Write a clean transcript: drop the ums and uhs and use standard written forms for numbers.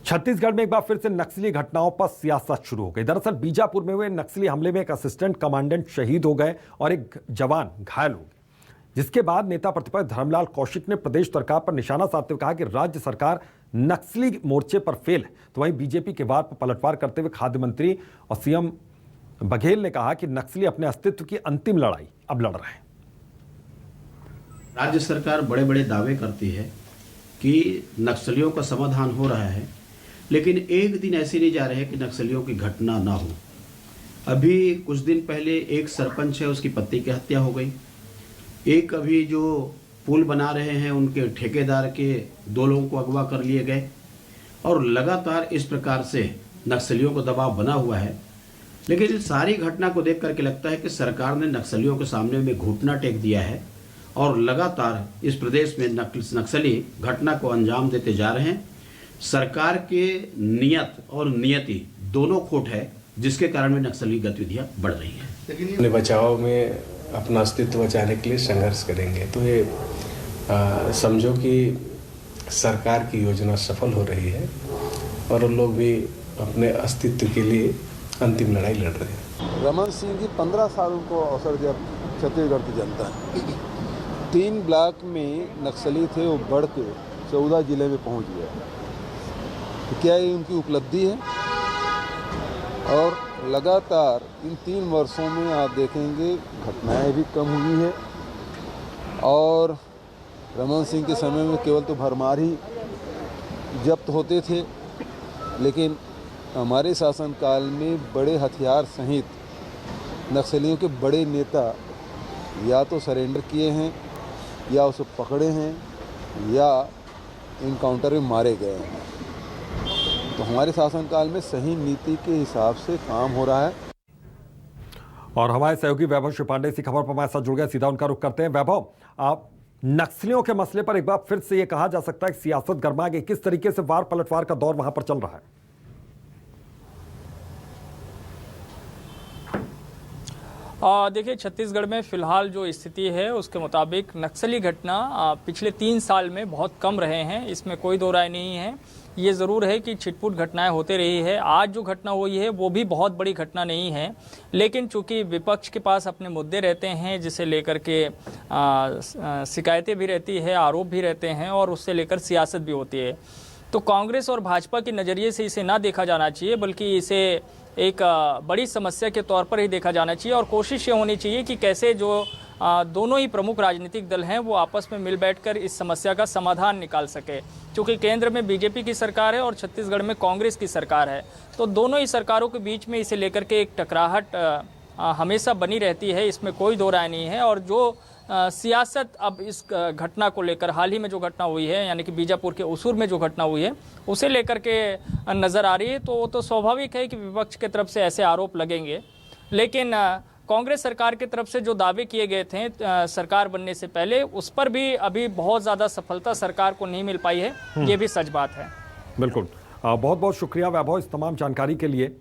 छत्तीसगढ़ में एक बार फिर से नक्सली घटनाओं पर सियासत शुरू हो गई। दरअसल बीजापुर में हुए नक्सली हमले में एक असिस्टेंट कमांडेंट शहीद हो गए और एक जवान घायल हो गए, जिसके बाद नेता प्रतिपक्ष धर्मलाल कौशिक ने प्रदेश सरकार पर निशाना साधते हुए कहा कि राज्य सरकार नक्सली मोर्चे पर फेल है। तो वहीं बीजेपी के वार पर पलटवार करते हुए खाद्य मंत्री और सीएम बघेल ने कहा कि नक्सली अपने अस्तित्व की अंतिम लड़ाई अब लड़ रहे हैं। राज्य सरकार बड़े बड़े दावे करती है कि नक्सलियों का समाधान हो रहा है, लेकिन एक दिन ऐसे नहीं जा रहे कि नक्सलियों की घटना ना हो। अभी कुछ दिन पहले एक सरपंच है, उसकी पत्नी की हत्या हो गई। एक अभी जो पुल बना रहे हैं उनके ठेकेदार के 2 लोगों को अगवा कर लिए गए और लगातार इस प्रकार से नक्सलियों को दबाव बना हुआ है। लेकिन इस सारी घटना को देख करके लगता है कि सरकार ने नक्सलियों के सामने में घुटना टेक दिया है और लगातार इस प्रदेश में नक्सली घटना को अंजाम देते जा रहे हैं। सरकार के नियत और नियति दोनों खोट है, जिसके कारण में नक्सली गतिविधियां बढ़ रही हैं। अपने बचाव में अपना अस्तित्व बचाने के लिए संघर्ष करेंगे। तो ये समझो कि सरकार की योजना सफल हो रही है और उन लोग भी अपने अस्तित्व के लिए अंतिम लड़ाई लड़ रहे हैं। रमन सिंह जी 15 साल को अवसर दिया छत्तीसगढ़ की जनता ने। 3 ब्लॉक में नक्सली थे, वो बढ़ के 14 जिले में पहुंच गया। तो क्या ये उनकी उपलब्धि है? और लगातार इन 3 वर्षों में आप देखेंगे घटनाएं भी कम हुई है और रमन सिंह के समय में केवल तो भरमार ही जब्त होते थे, लेकिन हमारे शासनकाल में बड़े हथियार सहित नक्सलियों के बड़े नेता या तो सरेंडर किए हैं या उसे पकड़े हैं या इनकाउंटर में मारे गए हैं। तो हमारे शासनकाल में सही नीति के हिसाब से काम हो रहा है। और हमारे सहयोगी वैभव शिपांडे इसी खबर पर हमारे साथ जुड़ गए, सीधा उनका रुख करते हैं। वैभव, आप नक्सलियों के मसले पर एक बार फिर से ये कहा जा सकता है कि सियासत गरमा गई, किस तरीके से वार पलटवार का दौर वहां पर चल रहा है? देखिए, छत्तीसगढ़ में फिलहाल जो स्थिति है उसके मुताबिक नक्सली घटना पिछले 3 साल में बहुत कम रहे हैं, इसमें कोई दो राय नहीं है। ये ज़रूर है कि छिटपुट घटनाएं होते रही है। आज जो घटना हुई है वो भी बहुत बड़ी घटना नहीं है, लेकिन चूंकि विपक्ष के पास अपने मुद्दे रहते हैं जिसे लेकर के शिकायतें भी रहती है, आरोप भी रहते हैं और उससे लेकर सियासत भी होती है, तो कांग्रेस और भाजपा के नज़रिए से इसे ना देखा जाना चाहिए, बल्कि इसे एक बड़ी समस्या के तौर पर ही देखा जाना चाहिए। और कोशिश ये होनी चाहिए कि कैसे जो दोनों ही प्रमुख राजनीतिक दल हैं वो आपस में मिल बैठकर इस समस्या का समाधान निकाल सके। क्योंकि केंद्र में बीजेपी की सरकार है और छत्तीसगढ़ में कांग्रेस की सरकार है, तो दोनों ही सरकारों के बीच में इसे लेकर के एक टकराहट हमेशा बनी रहती है, इसमें कोई दो राय नहीं है। और जो सियासत अब इस घटना को लेकर, हाल ही में जो घटना हुई है यानी कि बीजापुर के उसूर में जो घटना हुई है उसे लेकर के नज़र आ रही है, तो वो तो स्वाभाविक है कि विपक्ष की तरफ से ऐसे आरोप लगेंगे। लेकिन कांग्रेस सरकार की तरफ से जो दावे किए गए थे सरकार बनने से पहले, उस पर भी अभी बहुत ज़्यादा सफलता सरकार को नहीं मिल पाई है, ये भी सच बात है। बिल्कुल, बहुत बहुत शुक्रिया वैभव इस तमाम जानकारी के लिए।